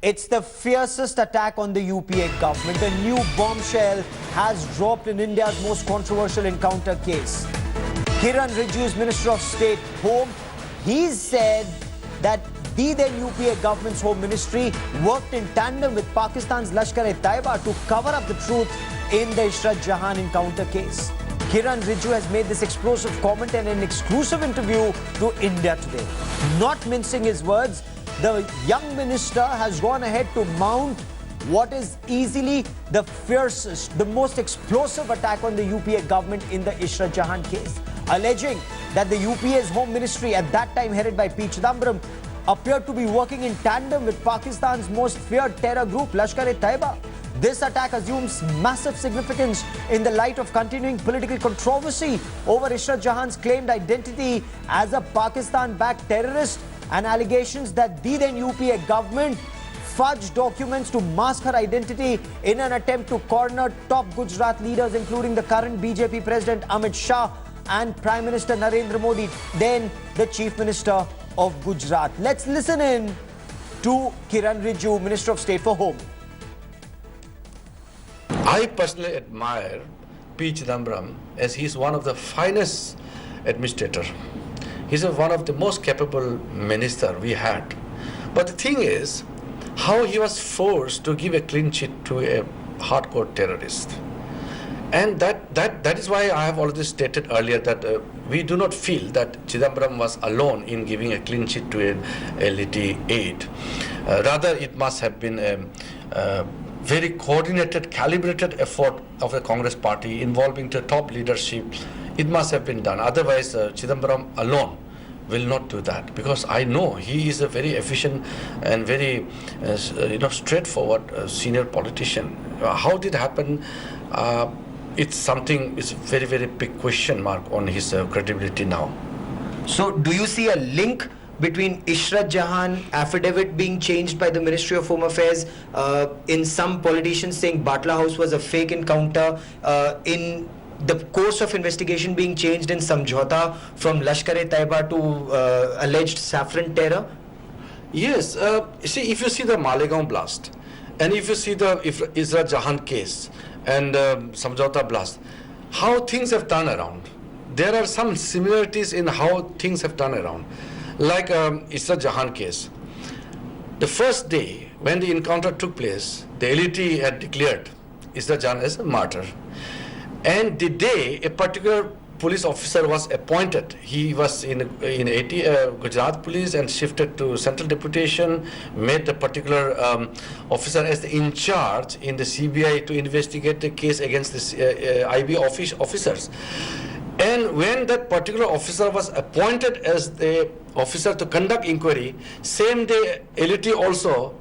It's the fiercest attack on the UPA government. A new bombshell has dropped in India's most controversial encounter case. Kiren Rijiju's Minister of State Home, he said that the then UPA government's Home Ministry worked in tandem with Pakistan's Lashkar E-Toiba to cover up the truth in the Ishrat Jahan encounter case. Kiren Rijiju has made this explosive comment in an exclusive interview to India Today. Not mincing his words, the young minister has gone ahead to mount what is easily the fiercest, the most explosive attack on the UPA government in the Ishrat Jahan case, alleging that the UPA's Home Ministry, at that time headed by P. Chidambaram, appeared to be working in tandem with Pakistan's most feared terror group, Lashkar E-Toiba. This attack assumes massive significance in the light of continuing political controversy over Ishrat Jahan's claimed identity as a Pakistan-backed terrorist and allegations that the then UPA government fudged documents to mask her identity in an attempt to corner top Gujarat leaders, including the current BJP President Amit Shah and Prime Minister Narendra Modi, then the Chief Minister of Gujarat. Let's listen in to Kiren Rijiju, Minister of State for Home. I personally admire P. Chidambaram as he's one of the finest administrators. He's one of the most capable minister we had. But the thing is, how he was forced to give a clean sheet to a hardcore terrorist. And that is why I have already stated earlier that we do not feel that Chidambaram was alone in giving a clean sheet to a LET aide. Rather, it must have been a very coordinated, calibrated effort of the Congress party involving the top leadership. It must have been done. Otherwise, Chidambaram alone will not do that, because I know he is a very efficient and very straightforward senior politician. How did it happen? It's a very, very big question mark on his credibility now. So do you see a link between Ishrat Jahan affidavit being changed by the Ministry of Home Affairs, in some politicians saying Batla House was a fake encounter, in the course of investigation being changed in Samjhauta from Lashkar E-Toiba to alleged saffron terror? Yes, see, if you see the Malegaon blast, and if you see the Ishrat Jahan case and Samjhauta blast, how things have turned around. There are some similarities in how things have turned around. Like Ishrat Jahan case. The first day when the encounter took place, the LET had declared Ishrat Jahan as a martyr. And the day a particular police officer was appointed, he was in Gujarat police and shifted to central deputation, made the particular officer as the in charge in the CBI to investigate the case against the IB officers. And when that particular officer was appointed as the officer to conduct inquiry, same day LET also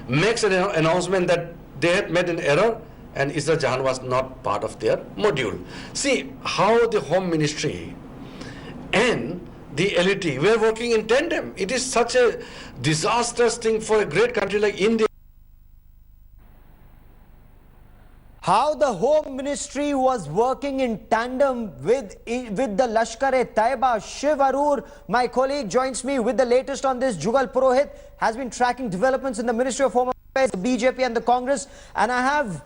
makes an announcement that they had made an error and Ishrat Jahan was not part of their module. See how the Home Ministry and the LET were working in tandem. It is such a disastrous thing for a great country like India. How the Home Ministry was working in tandem with the Lashkar E-Toiba. Shiv Arun, my colleague, joins me with the latest on this. Jugal Rohith has been tracking developments in the Ministry of Home Affairs, the BJP and the Congress. And I have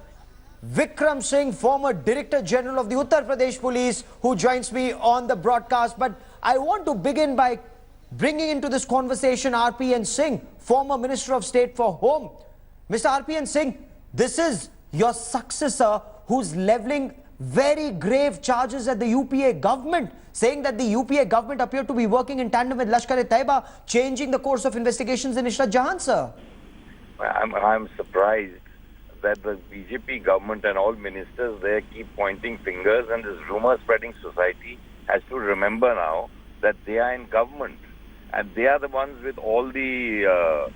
Vikram Singh, former Director General of the Uttar Pradesh Police, who joins me on the broadcast. But I want to begin by bringing into this conversation RPN Singh, former Minister of State for Home. Mr. RPN Singh, this is your successor who's levelling very grave charges at the UPA government, saying that the UPA government appeared to be working in tandem with Lashkar E-Toiba, changing the course of investigations in Ishrat Jahan, sir. I'm surprised that the BJP government and all ministers there keep pointing fingers, and this rumor spreading society has to remember now that they are in government and they are the ones with all the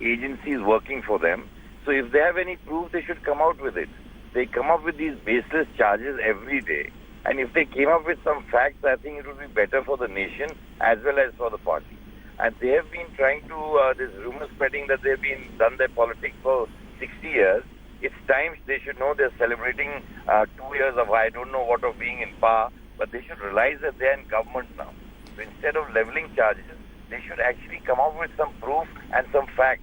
agencies working for them. So if they have any proof, they should come out with it. They come up with these baseless charges every day. And if they came up with some facts, I think it would be better for the nation as well as for the party. And they have been trying to, this rumor spreading that they've been done their politics for 60 years. It's time they should know they're celebrating 2 years of, I don't know what, of being in power, but they should realize that they're in government now. So instead of leveling charges, they should actually come up with some proof and some facts.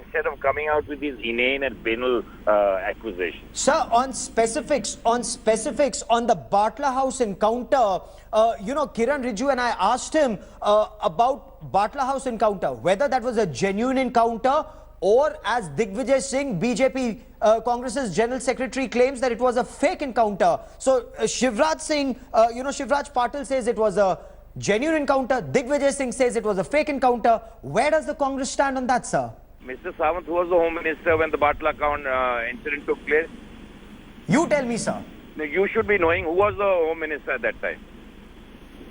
instead of coming out with these inane and banal accusations. Sir, on specifics on the Batla House encounter, Kiren Rijiju and I asked him about Batla House encounter, whether that was a genuine encounter or, as Digvijay Singh, BJP Congress's General Secretary, claims that it was a fake encounter. So Shivraj Singh, Shivraj Patil says it was a genuine encounter. Digvijay Singh says it was a fake encounter. Where does the Congress stand on that, sir? Mr. Sawant, who was the Home Minister when the Batla incident took place? You tell me, sir. You should be knowing who was the Home Minister at that time.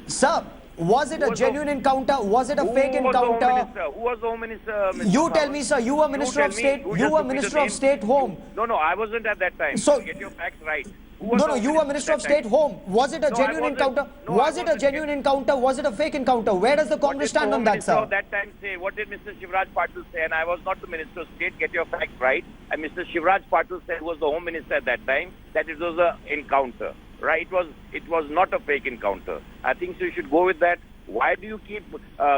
Sir, was it a genuine encounter? Was it a fake encounter? Who was the Home Minister? Mr. You tell me, sir. You were Minister of State. You were Minister of State Home. No, I wasn't at that time. So get your facts right. No, you were Minister of State Home. Was it a genuine encounter? Was it a genuine encounter? Was it a fake encounter? Where does the Congress stand on that, sir? At that time say? What did Mr. Shivraj Patil say? And I was not the Minister of State. Get your facts right. And Mr. Shivraj Patil said, who was the Home Minister at that time, that it was an encounter. Right? It was not a fake encounter. I think so you should go with that. Why do you keep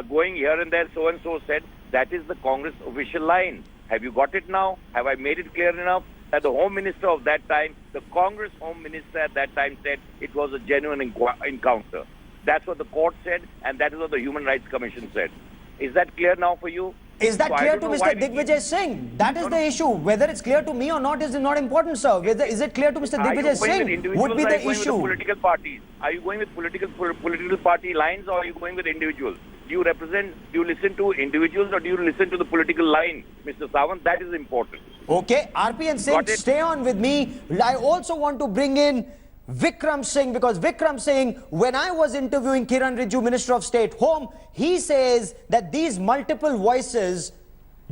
going here and there? So and so said. That is the Congress official line. Have you got it now? Have I made it clear enough that the Home Minister of that time, the Congress Home Minister at that time, said it was a genuine encounter? That's what the court said, and that is what the Human Rights Commission said. Is that clear now for you? Is that clear to Mr. Digvijay Singh? That is the issue. Whether it's clear to me or not is not important, sir. Is it clear to Mr. Digvijay Singh would be the issue. Political parties. Are you going with political party lines, or are you going with individuals? Do you listen to individuals, or do you listen to the political line, Mr. Sawant? That is important. Okay, RP and Singh, stay on with me. I also want to bring in Vikram Singh, because Vikram Singh, when I was interviewing Kiren Rijiju, Minister of State Home, he says that these multiple voices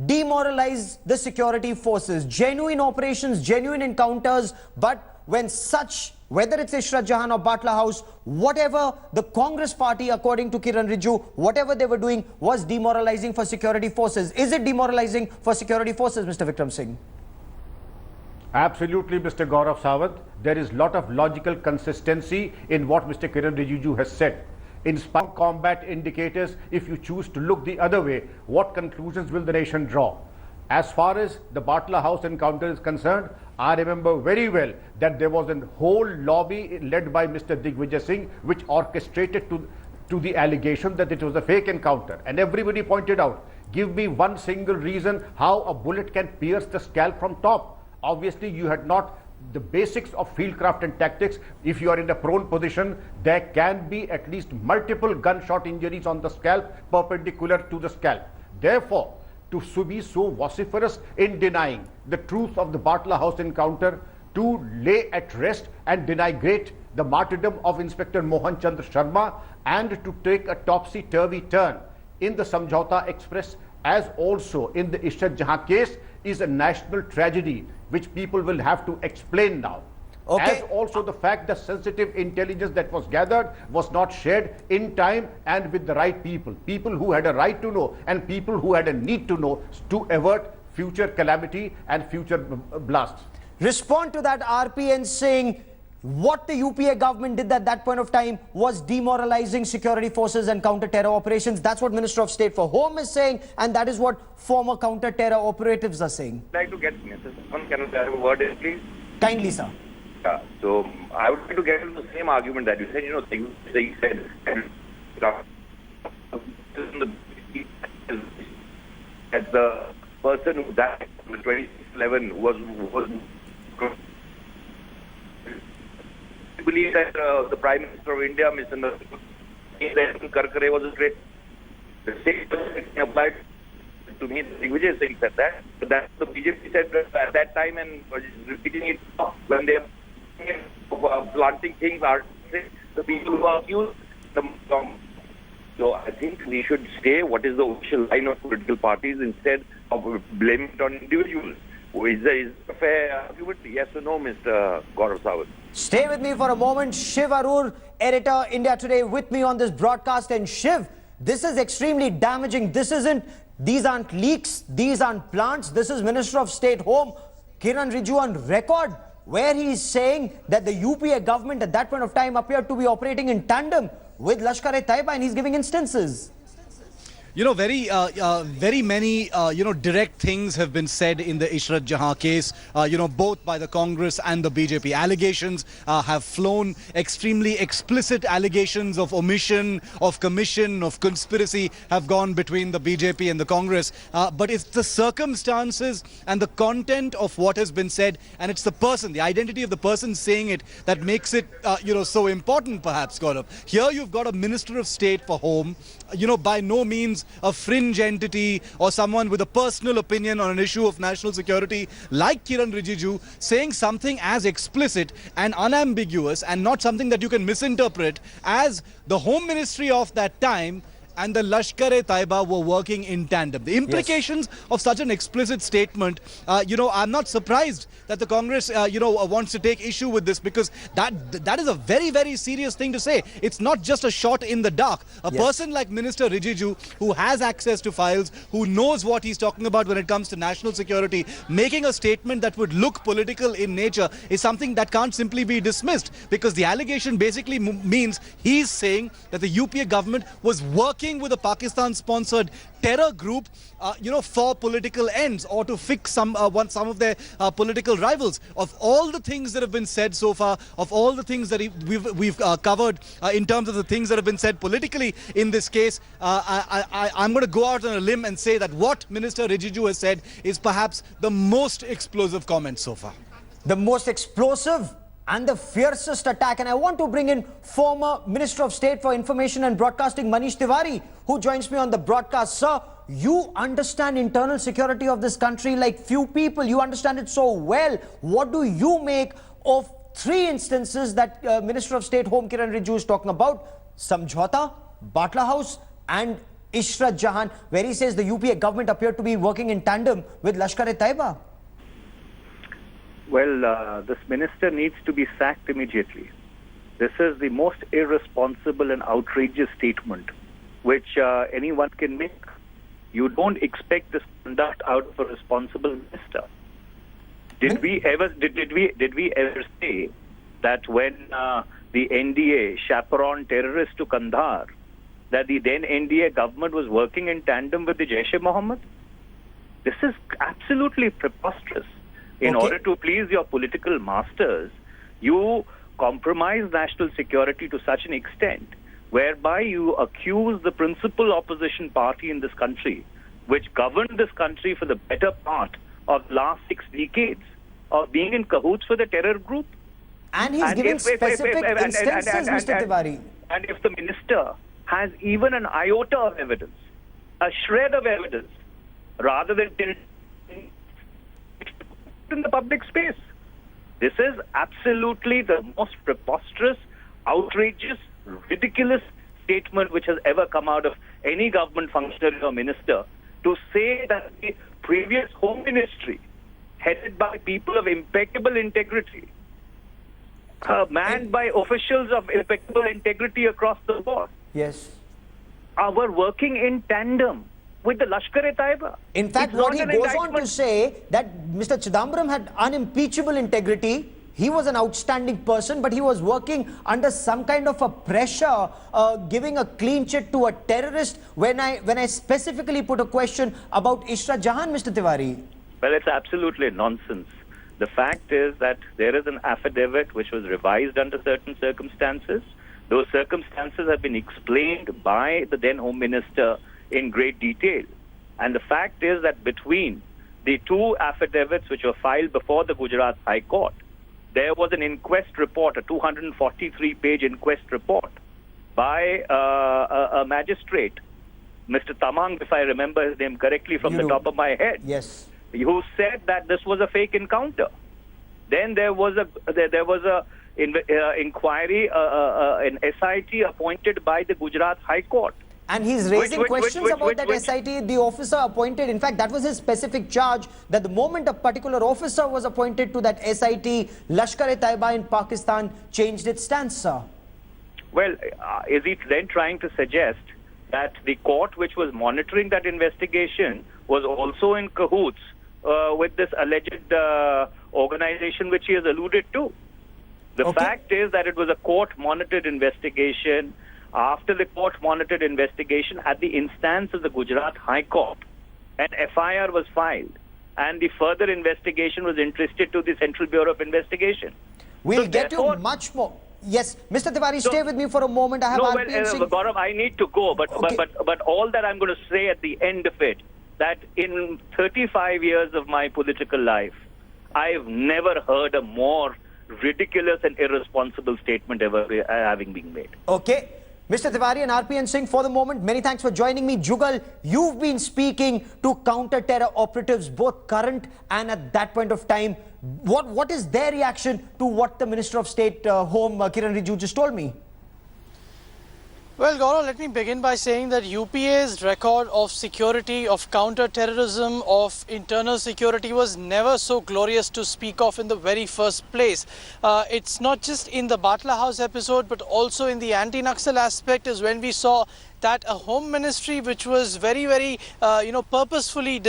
demoralize the security forces. Genuine operations, genuine encounters, but when such, whether it's Ishrat Jahan or Batla House, whatever the Congress party, according to Kiren Rijiju, whatever they were doing was demoralizing for security forces. Is it demoralizing for security forces, Mr. Vikram Singh? Absolutely, Mr. Gaurav Sawant. There is a lot of logical consistency in what Mr. Kiren Rijiju has said. In spite combat indicators, if you choose to look the other way, what conclusions will the nation draw? As far as the Batla House encounter is concerned, I remember very well that there was a whole lobby led by Mr. Digvijay Singh which orchestrated to the allegation that it was a fake encounter. And everybody pointed out, give me one single reason how a bullet can pierce the scalp from top. Obviously, you had not the basics of fieldcraft and tactics. If you are in a prone position, there can be at least multiple gunshot injuries on the scalp perpendicular to the scalp. Therefore, to be so vociferous in denying the truth of the Batla House encounter, to lay at rest and denigrate the martyrdom of Inspector Mohan Chandra Sharma, and to take a topsy-turvy turn in the Samjhauta Express as also in the Ishrat Jahan case is a national tragedy which people will have to explain now. Okay. As also the fact that sensitive intelligence that was gathered was not shared in time and with the right people. People who had a right to know and people who had a need to know to avert future calamity and future blasts. Respond to that, RP, and saying what the UPA government did at that point of time was demoralizing security forces and counter-terror operations. That's what Minister of State for Home is saying, and that is what former counter-terror operatives are saying. I'd like to get Mr. Salman, can I have a word, please? Kindly, sir. So I would like to get into the same argument that you said, things that you said, that the person who died on the 26/11 was I believe that the Prime Minister of India, Mr. Karkare, was a great. The same person applied to me. Digvijay Singh said that. But that's the BJP said at that time, and was repeating it when they are planting things. Are the people who are accused? So I think we should stay what is the official line of political parties instead of blaming it on individuals. Is a fair argument? Yes or no, Mr. Gaurav Sawant? Stay with me for a moment. Shiv Arun, editor, India Today, with me on this broadcast. And Shiv, this is extremely damaging. These aren't leaks. These aren't plants. This is Minister of State Home, Kiren Rijiju, on record, where he is saying that the UPA government at that point of time appeared to be operating in tandem with Lashkar E-Toiba, and he's giving instances. very many, direct things have been said in the Ishrat Jahan case, both by the Congress and the BJP. Allegations have flown, extremely explicit allegations of omission, of commission, of conspiracy have gone between the BJP and the Congress. But it's the circumstances and the content of what has been said, and it's the person, the identity of the person saying it, that makes it, so important perhaps, Gaurav. Here you've got a Minister of State for Home, by no means a fringe entity or someone with a personal opinion on an issue of national security like Kiren Rijiju, saying something as explicit and unambiguous and not something that you can misinterpret as the Home Ministry of that time and the Lashkar E-Toiba were working in tandem. The implications of such an explicit statement, I'm not surprised that the Congress, wants to take issue with this, because that is a very, very serious thing to say. It's not just a shot in the dark. A person like Minister Rijiju, who has access to files, who knows what he's talking about when it comes to national security, making a statement that would look political in nature is something that can't simply be dismissed, because the allegation basically means he's saying that the UPA government was working with a Pakistan-sponsored terror group, for political ends or to fix some of their political rivals. Of all the things that have been said so far, of all the things that we've covered in terms of the things that have been said politically in this case, I'm going to go out on a limb and say that what Minister Rijiju has said is perhaps the most explosive comment so far. The most explosive and the fiercest attack. And I want to bring in former Minister of State for Information and Broadcasting, Manish Tiwari, who joins me on the broadcast. Sir, you understand internal security of this country like few people. You understand it so well. What do you make of three instances that Minister of State Home Kiren Rijiju is talking about? Samjhauta, Batla House and Ishrat Jahan, where he says the UPA government appeared to be working in tandem with Lashkar E-Toiba. Well, this minister needs to be sacked immediately. This is the most irresponsible and outrageous statement which anyone can make. You don't expect this conduct out of a responsible minister. Did we ever say that when the NDA chaperoned terrorists to Kandahar, that the then NDA government was working in tandem with the Jaish-e-Mohammed? This is absolutely preposterous. In order to please your political masters, you compromise national security to such an extent whereby you accuse the principal opposition party in this country, which governed this country for the better part of the last 6 decades, of being in cahoots with a terror group. And he's giving specific instances, Mr. Tiwari. And if the minister has even an iota of evidence, a shred of evidence, rather than in the public space. This is absolutely the most preposterous, outrageous, ridiculous statement which has ever come out of any government functionary or minister, to say that the previous Home Ministry, headed by people of impeccable integrity, manned by officials of impeccable integrity across the board, are working in tandem with the Lashkar E-Toiba. In fact, what he goes on to say that Mr. Chidambaram had unimpeachable integrity. He was an outstanding person, but he was working under some kind of a pressure, giving a clean chit to a terrorist. When I specifically put a question about Ishrat Jahan, Mr. Tiwari. Well, it's absolutely nonsense. The fact is that there is an affidavit which was revised under certain circumstances. Those circumstances have been explained by the then Home Minister in great detail. And the fact is that between the two affidavits which were filed before the Gujarat High Court, there was an inquest report, a 243-page inquest report by a magistrate, Mr. Tamang, if I remember his name correctly from the top of my head, who said that this was a fake encounter. Then there was a inquiry, an SIT appointed by the Gujarat High Court. And he's raising questions about that SIT, the officer appointed. In fact, that was his specific charge, that the moment a particular officer was appointed to that SIT, Lashkar E-Toiba in Pakistan changed its stance, sir. Well, is he then trying to suggest that the court which was monitoring that investigation was also in cahoots with this alleged organization which he has alluded to? The fact is that it was a court-monitored investigation after the court-monitored investigation at the instance of the Gujarat High Court, an FIR was filed, and the further investigation was entrusted to the Central Bureau of Investigation. We'll So get you therefore- much more. Yes, Mr. Tiwari, So- stay with me for a moment. I have No, RP and Singh. Gaurav, I need to go, Okay. but all that I'm going to say at the end of it, that in 35 years of my political life, I've never heard a more ridiculous and irresponsible statement ever having been made. Okay. Mr. Tiwari and RP and Singh, for the moment, many thanks for joining me. Jugal, you've been speaking to counter-terror operatives, both current and at that point of time. What is their reaction to what the Minister of State Home, Kiren Rijiju, just told me? Well, Gaurav, let me begin by saying that UPA's record of security, of counter-terrorism, of internal security was never so glorious to speak of in the very first place. It's not just in the Batla House episode, but also in the anti-Naxal aspect is when we saw that a home ministry which was very purposefully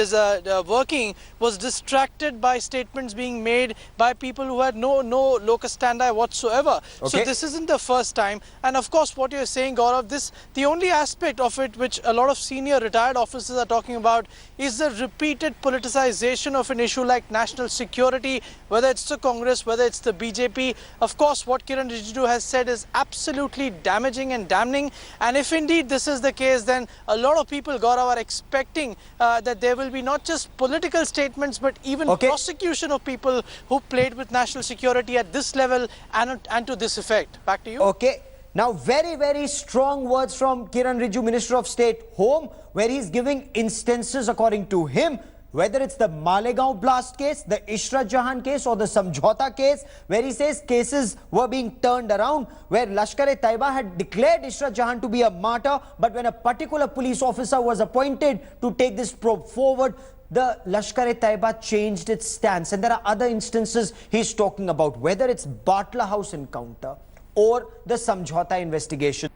working was distracted by statements being made by people who had no locus standi whatsoever. Okay. So this isn't the first time. And of course, what you're saying, Gaurav, the only aspect of it which a lot of senior retired officers are talking about is the repeated politicization of an issue like national security, whether it's the Congress, whether it's the BJP. Of course, what Kiren Rijiju has said is absolutely damaging and damning. And if indeed this is the case, then a lot of people, Gaurav, are expecting that there will be not just political statements, but even prosecution of people who played with national security at this level and to this effect. Back to you. Okay. Now, very strong words from Kiren Rijiju, Minister of State Home, where he's giving instances, according to him, whether it's the Malegaon blast case, the Ishrat Jahan case or the Samjhauta case, where he says cases were being turned around, where Lashkar E-Toiba had declared Ishrat Jahan to be a martyr, but when a particular police officer was appointed to take this probe forward, the Lashkar E-Toiba changed its stance. And there are other instances he's talking about, whether it's Batla House encounter or the Samjhauta investigation.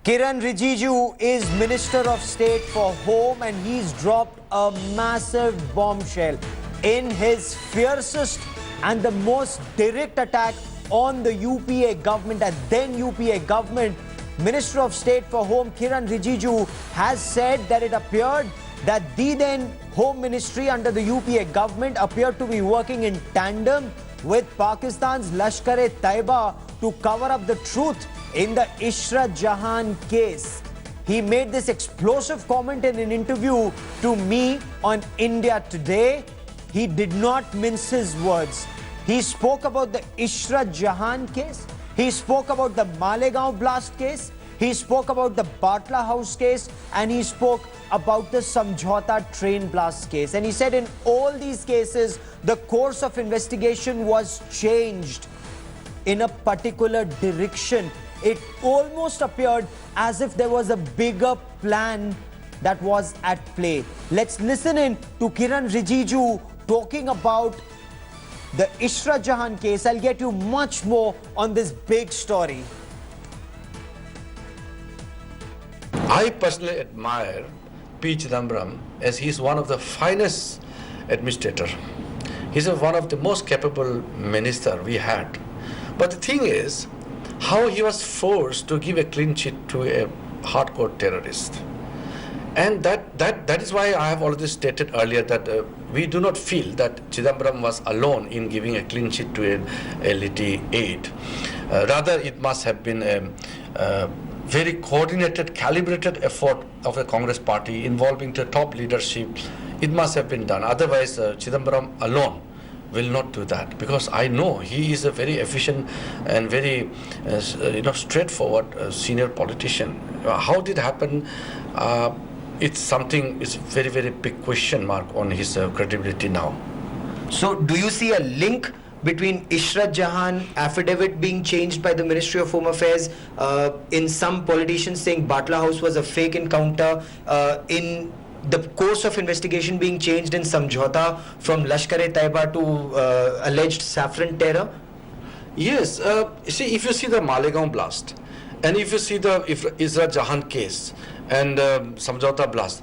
Kiren Rijiju is Minister of State for Home, and he's dropped a massive bombshell in his fiercest and the most direct attack on the UPA government, and then UPA government. Minister of State for Home Kiren Rijiju has said that it appeared that the then Home Ministry under the UPA government appeared to be working in tandem with Pakistan's Lashkar E-Toiba to cover up the truth in the Ishrat Jahan case. He made this explosive comment in an interview to me on India Today. He did not mince his words. He spoke about the Ishrat Jahan case. He spoke about the Malegaon blast case. He spoke about the Batla House case, and he spoke about the Samjhauta train blast case. And he said in all these cases, the course of investigation was changed in a particular direction. It almost appeared as if there was a bigger plan that was at play. Let's listen in to Kiren Rijiju talking about the Ishrat Jahan case. I'll get you much more on this big story. I personally admire P. Chidambaram as he's one of the finest administrator. He's one of the most capable minister we had. But the thing is, how he was forced to give a clean sheet to a hardcore terrorist. And that is why I have already stated earlier that we do not feel that Chidambaram was alone in giving a clean sheet to a LET aide. Rather, it must have been a very coordinated, calibrated effort of the Congress party involving the top leadership. It must have been done. Otherwise, Chidambaram alone will not do that, because I know he is a very efficient and very straightforward senior politician. How did it happen? It's something, it's very big question mark on his credibility now. So do you see a link between Ishrat Jahan affidavit being changed by the Ministry of Home Affairs, in some politicians saying Batla House was a fake encounter, in the course of investigation being changed in Samjhauta from Lashkar E-Toiba to alleged saffron terror? Yes, see, if you see the Malegaon blast, and if you see the Ishrat Jahan case and Samjhauta blast,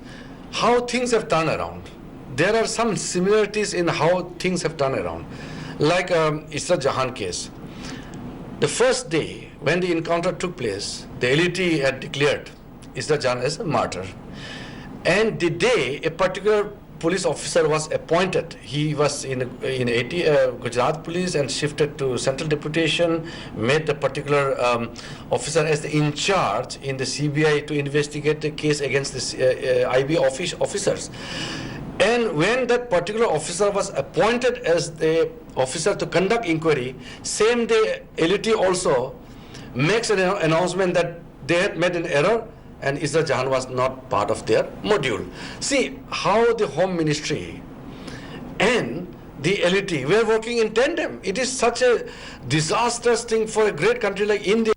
how things have turned around. There are some similarities in how things have turned around. Like Ishrat Jahan case, the first day when the encounter took place, the LET had declared Isra Jahan as a martyr. And the day a particular police officer was appointed, he was in Gujarat police and shifted to central deputation, made the particular officer as the in charge in the CBI to investigate the case against the IB officers. And when that particular officer was appointed as the officer to conduct inquiry, same day LET also makes an announcement that they had made an error and Isra Jahan was not part of their module. See how the Home Ministry and the LET were working in tandem. It is such a disastrous thing for a great country like India.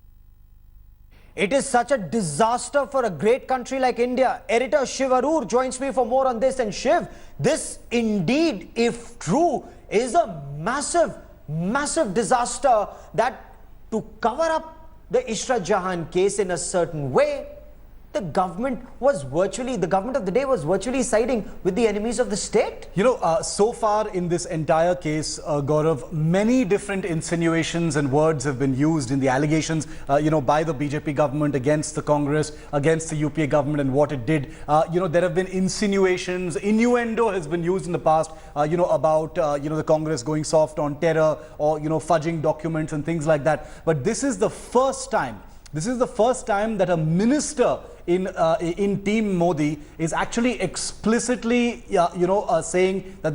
It is such a disaster for a great country like India. Editor Shiv Arur joins me for more on this. And Shiv, this indeed, if true, is a massive, massive disaster that to cover up the Isra Jahan case in a certain way, the government of the day was virtually siding with the enemies of the state. You know, so far in this entire case, Gaurav, many different insinuations and words have been used in the allegations, by the BJP government against the Congress, against the UPA government and what it did. There have been insinuations, innuendo has been used in the past, about, the Congress going soft on terror or, fudging documents and things like that. But this is the first time that a minister in Team Modi is actually explicitly, saying that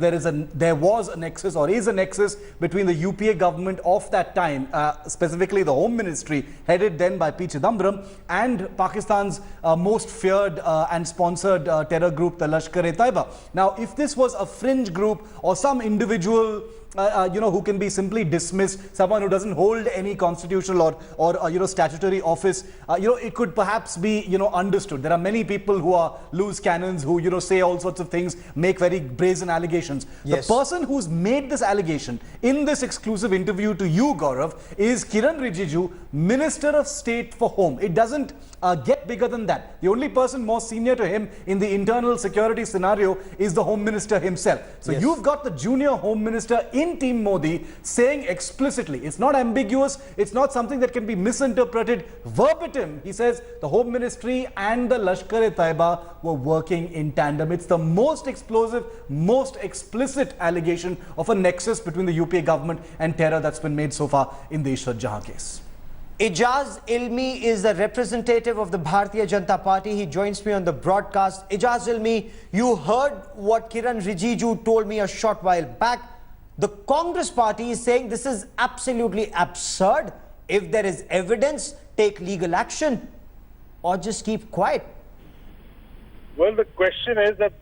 there was a nexus or is a nexus between the UPA government of that time, specifically the Home Ministry, headed then by P. Chidambaram, and Pakistan's most feared and sponsored terror group, the Lashkar E-Toiba. Now, if this was a fringe group or some individual who can be simply dismissed, someone who doesn't hold any constitutional or statutory office, it could perhaps be, understood. There are many people who are loose cannons, who, say all sorts of things, make very brazen allegations. Yes. The person who's made this allegation in this exclusive interview to you, Gaurav, is Kiren Rijiju, Minister of State for Home. It doesn't get bigger than that. The only person more senior to him in the internal security scenario is the Home Minister himself. So yes, you've got the junior Home Minister in Team Modi saying explicitly, it's not ambiguous, it's not something that can be misinterpreted, verbatim. He says the Home Ministry and the Lashkar E-Toiba were working in tandem. It's the most explosive, most explicit allegation of a nexus between the UPA government and terror that's been made so far in the Isra Jahan case. Ijaz Ilmi is the representative of the Bharatiya Janata Party. He joins me on the broadcast. Ijaz Ilmi, you heard what Kiren Rijiju told me a short while back. The Congress party is saying this is absolutely absurd. If there is evidence, take legal action or just keep quiet. Well, the question is that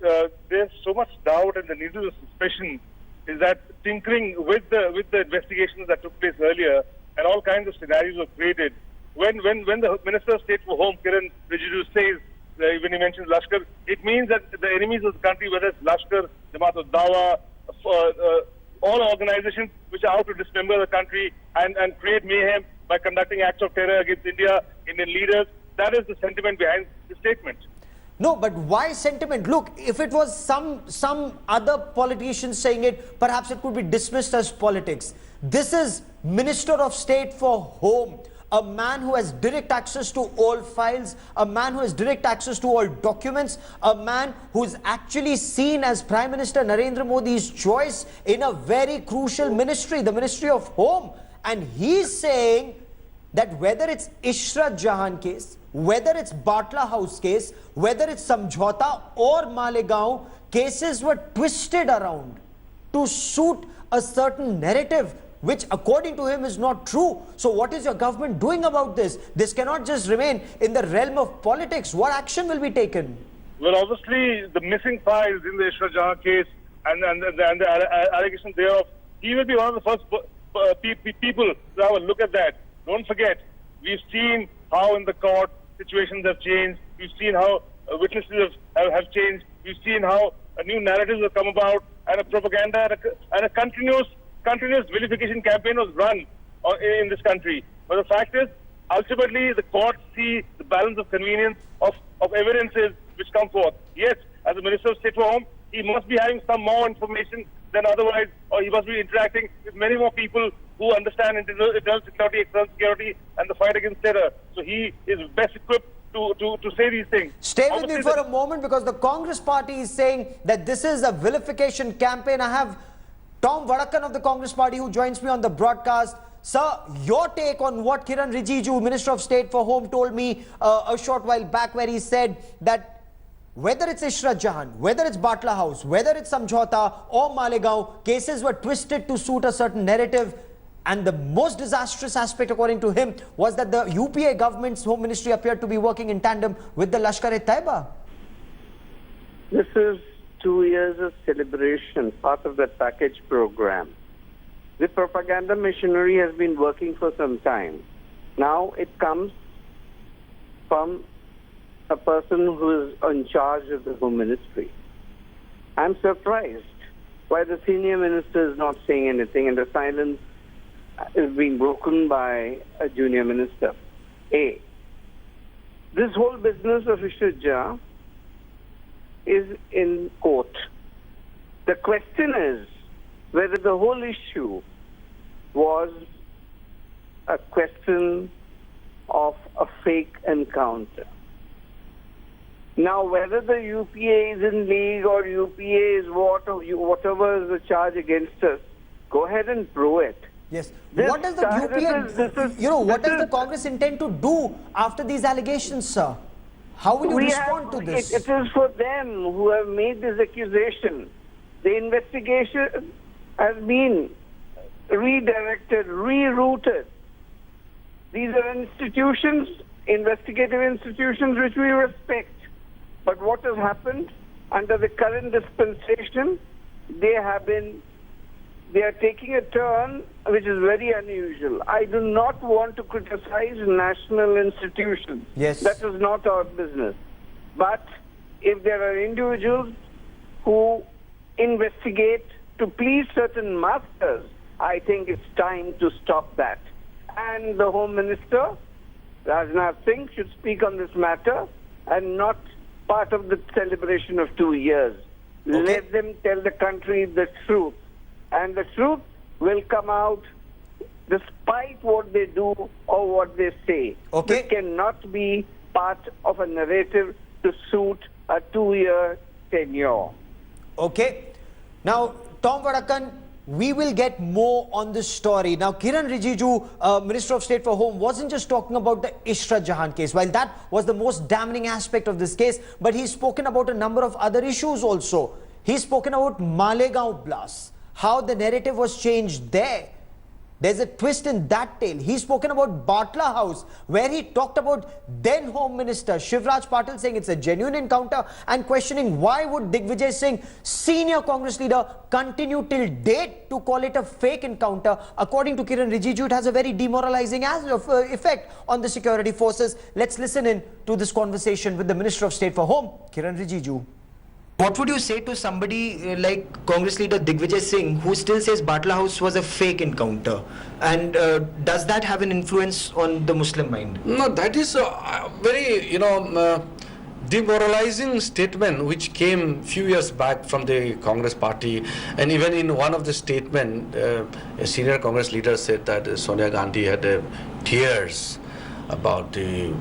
there's so much doubt and the needle of suspicion is that tinkering with the investigations that took place earlier and all kinds of scenarios were created. When the Minister of State for Home, Kiren Rijiju, says, when he mentions Lashkar, it means that the enemies of the country, whether it's Lashkar, Jamaat-ud-Dawa, all organizations which are out to dismember the country and create mayhem by conducting acts of terror against India, Indian leaders, that is the sentiment behind the statement. No, but why sentiment? Look, if it was some other politician saying it, perhaps it could be dismissed as politics. This is Minister of State for Home, a man who has direct access to all files, a man who has direct access to all documents, a man who is actually seen as Prime Minister Narendra Modi's choice in a very crucial ministry, the Ministry of Home. And he's saying that whether it's Isra Jahan case, whether it's Batla House case, whether it's Samjhauta or Malegaon, cases were twisted around to suit a certain narrative, which according to him is not true. So what is your government doing about this? This cannot just remain in the realm of politics. What action will be taken? Well, obviously, the missing files in the Isra Jahan case and the allegations thereof, he will be one of the first people to have a look at that. Don't forget, we've seen how in the court situations have changed. We've seen how witnesses have changed. We've seen how new narratives have come about and a propaganda and a continuous vilification campaign was run in this country. But the fact is, ultimately, the courts see the balance of convenience of evidences which come forth. Yes, as a Minister of State for Home, he must be having some more information than otherwise, or he must be interacting with many more people who understand internal security, external security, and the fight against terror. So he is best equipped to say these things. Stay with me for a moment, because the Congress party is saying that this is a vilification campaign. I have Tom Vadakan of the Congress party who joins me on the broadcast. Sir, your take on what Kiren Rijiju, Minister of State for Home, told me a short while back, where he said that whether it's Ishrat Jahan, whether it's Batla House, whether it's Samjhauta or Malegaon, cases were twisted to suit a certain narrative. And the most disastrous aspect, according to him, was that the UPA government's Home Ministry appeared to be working in tandem with the Lashkar E-Toiba. This is 2 years of celebration, part of that package program. The propaganda machinery has been working for some time. Now it comes from a person who is in charge of the Home Ministry. I'm surprised why the senior minister is not saying anything, and the silence is being broken by a junior minister. A. This whole business of Ishrat Jahan is in court. The question is whether the whole issue was a question of a fake encounter. Now, whether the UPA is in league or UPA is whatever is the charge against us, go ahead and prove it. Yes. What does the UPA, what does the Congress intend to do after these allegations, sir? How will you respond to this? It is for them who have made this accusation. The investigation has been redirected, rerouted. These are institutions, investigative institutions, which we respect. But what has happened under the current dispensation, they are taking a turn which is very unusual. I do not want to criticize national institutions. Yes. That is not our business. But if there are individuals who investigate to please certain masters, I think it's time to stop that. And the Home Minister, Rajnath Singh, should speak on this matter and not part of the celebration of 2 years. Okay. Let them tell the country the truth. And the truth will come out despite what they do or what they say. Okay. This cannot be part of a narrative to suit a 2-year tenure. Okay. Now, Tom Vadakan, we will get more on this story. Now, Kiren Rijiju, Minister of State for Home, wasn't just talking about the Ishrat Jahan case. While that was the most damning aspect of this case, but he's spoken about a number of other issues also. He's spoken about Malegaon blast, how the narrative was changed there. There's a twist in that tale. He's spoken about Batla House, where he talked about then Home Minister Shivraj Patil saying it's a genuine encounter and questioning why would Digvijay Singh, senior Congress leader, continue till date to call it a fake encounter. According to Kiren Rijiju, it has a very demoralizing effect on the security forces. Let's listen in to this conversation with the Minister of State for Home, Kiren Rijiju. What would you say to somebody like Congress leader Digvijay Singh, who still says Batla House was a fake encounter? And does that have an influence on the Muslim mind? No, that is a very, demoralizing statement which came few years back from the Congress party. And even in one of the statement, a senior Congress leader said that Sonia Gandhi had tears about the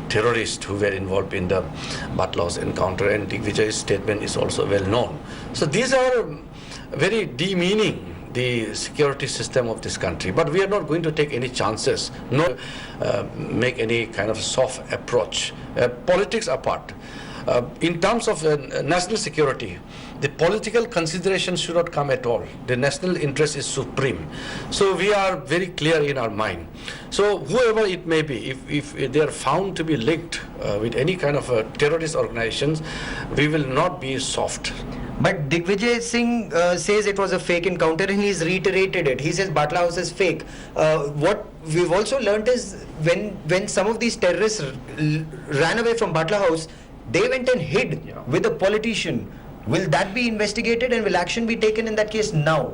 terrorists who were involved in the Batla House encounter, and Digvijay's statement is also well known. So these are very demeaning the security system of this country. But we are not going to take any chances, nor make any kind of soft approach. Politics apart. In terms of national security, the political consideration should not come at all. The national interest is supreme. So we are very clear in our mind. So whoever it may be, if they are found to be linked with any kind of terrorist organizations, we will not be soft. But Digvijay Singh says it was a fake encounter, and he's reiterated it. He says Batla House is fake. What we've also learnt is when some of these terrorists ran away from Batla House, they went and hid with a politician. Will that be investigated, and will action be taken in that case now?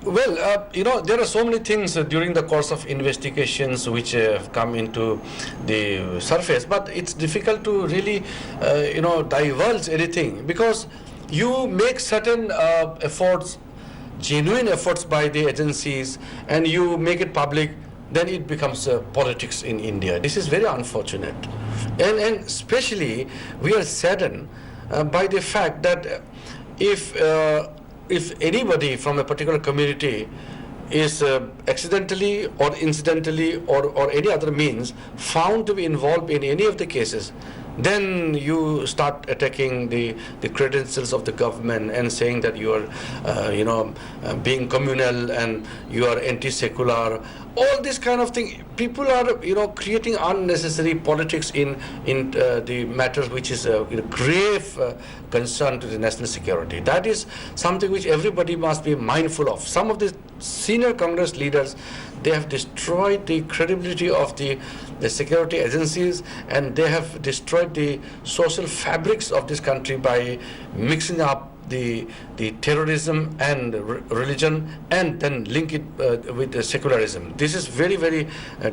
Well, there are so many things during the course of investigations which have come into the surface, but it's difficult to really, divulge anything, because you make certain efforts genuine efforts by the agencies and you make it public, then it becomes politics in India. This is very unfortunate. And especially we are saddened by the fact that if anybody from a particular community is accidentally or incidentally or any other means found to be involved in any of the cases, then you start attacking the credentials of the government and saying that you are, being communal and you are anti-secular. All this kind of thing. People are, creating unnecessary politics in the matters which is a grave concern to the national security. That is something which everybody must be mindful of. Some of the senior Congress leaders, they have destroyed the credibility of the security agencies, and they have destroyed the social fabrics of this country by mixing up the terrorism and religion and then link it with the secularism. This is very, very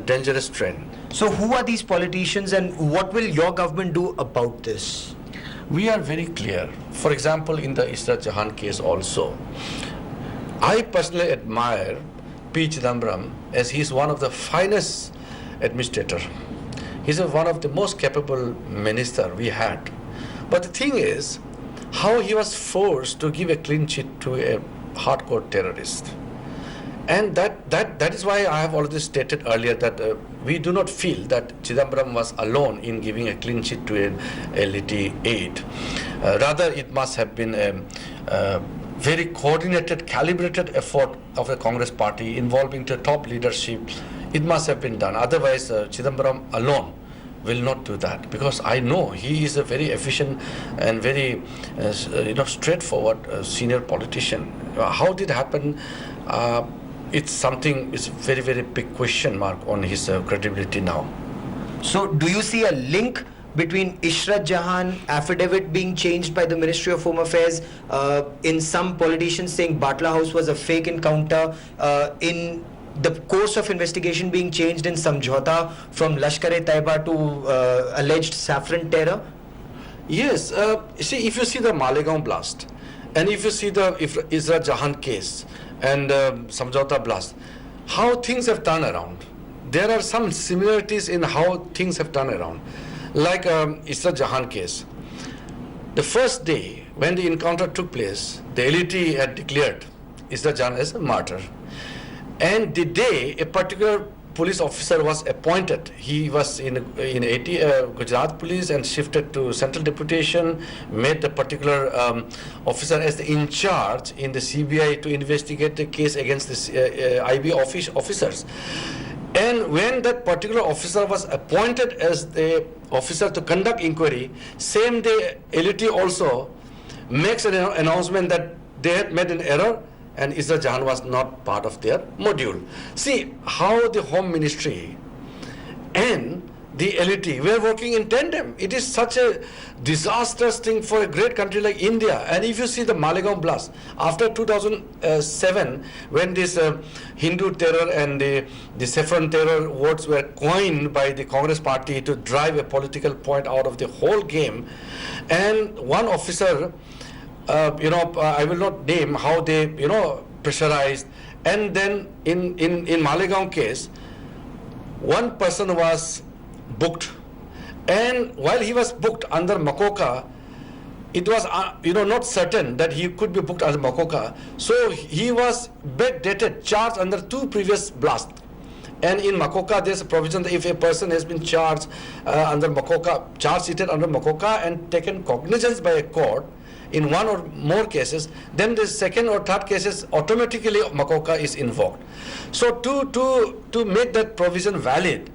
dangerous trend. So who are these politicians and what will your government do about this? We are very clear. For example, in the Israt Jahan case also, I personally admire P. Chidambaram as he is one of the finest administrator. He's one of the most capable minister we had. But the thing is, how he was forced to give a clean sheet to a hardcore terrorist. And that is why I have already stated earlier that we do not feel that Chidambaram was alone in giving a clean sheet to an elite aide. Rather, it must have been a very coordinated, calibrated effort of the Congress party involving the top leadership. It must have been done. Otherwise, Chidambaram alone will not do that, because I know he is a very efficient and very straightforward senior politician. How did it happen? It's a very, very big question mark on his credibility now. So do you see a link between Ishrat Jahan affidavit being changed by the Ministry of Home Affairs, in some politicians saying Batla House was a fake encounter, in the course of investigation being changed in Samjhauta from Lashkar E-Toiba to alleged saffron terror? Yes, see, if you see the Malegaon blast and if you see the Israt Jahan case and Samjhauta blast, how things have turned around. There are some similarities in how things have turned around. Like Israt Jahan case, the first day when the encounter took place, the LET had declared Israt Jahan as a martyr. And the day a particular police officer was appointed, he was in Gujarat police and shifted to central deputation, made the particular officer as the in charge in the CBI to investigate the case against the IB officers. And when that particular officer was appointed as the officer to conduct inquiry, same day LET also makes an announcement that they had made an error and Israt Jahan was not part of their module. See how the Home Ministry and the LET were working in tandem. It is such a disastrous thing for a great country like India. And if you see the Malegaon blast, after 2007, when this Hindu terror and the saffron terror words were coined by the Congress party to drive a political point out of the whole game, and one officer, I will not name how they, pressurized. And then in Malegaon case, one person was booked. And while he was booked under Makoka, it was, not certain that he could be booked under Makoka. So he was backdated, charged under 2 previous blasts. And in Makoka, there's a provision that if a person has been charged under Makoka, charge-sheeted under Makoka and taken cognizance by a court, in one or more cases, then the second or third cases automatically Makoka is invoked. So to make that provision valid,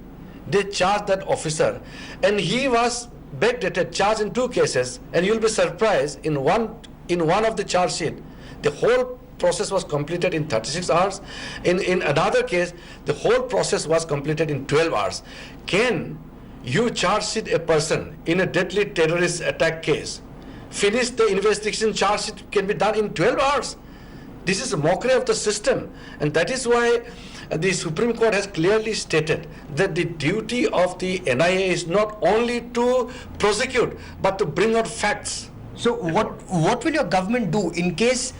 they charged that officer, and he was backdated, charged in 2 cases, and you'll be surprised in one of the charge sheet, the whole process was completed in 36 hours. In another case, the whole process was completed in 12 hours. Can you charge sheet a person in a deadly terrorist attack case? Finish the investigation, charge sheet can be done in 12 hours. This is a mockery of the system, and that is why the Supreme Court has clearly stated that the duty of the NIA is not only to prosecute but to bring out facts. So what will your government do in case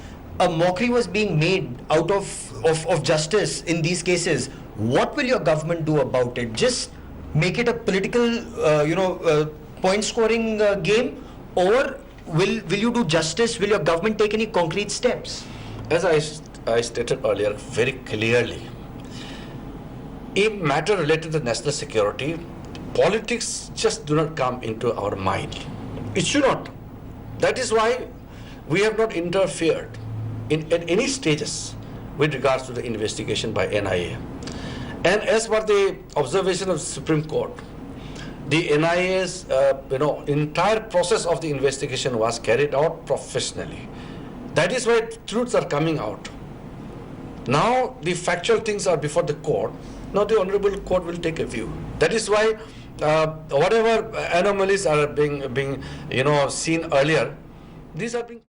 a mockery was being made out of justice in these cases, what will your government do about it? Just make it a political, point scoring game, or will you do justice? Will your government take any concrete steps? As I stated earlier very clearly, a matter related to national security, politics just do not come into our mind. It should not. That is why we have not interfered at any stages with regards to the investigation by NIA. And as per the observation of the Supreme Court, the NIA's entire process of the investigation was carried out professionally. That is why truths are coming out. Now the factual things are before the court. Now the Honorable Court will take a view. That is why whatever anomalies are being seen earlier, these are being